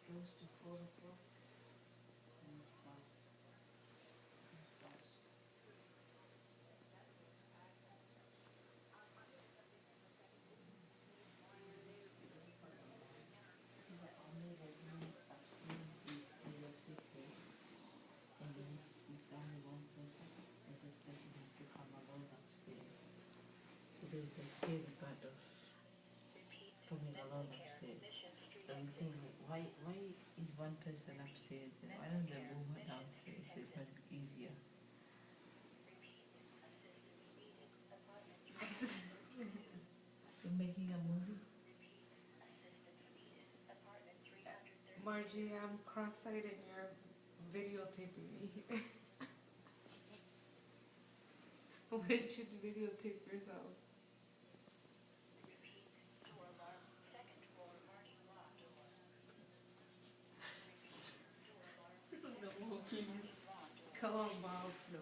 goes to 4 o'clock. And it's past. It's past. See, the only resident upstairs is 306A, and then it's only one person, and that person has to come alone upstairs. Because they scary part of coming alone upstairs. So we think, like, why is one person upstairs? And why don't they move her downstairs? So it might be easier. You're making a movie? Margie, I'm cross-eyed and you're videotaping me. When should you videotape yourself? No, please. Come on, Bob. No.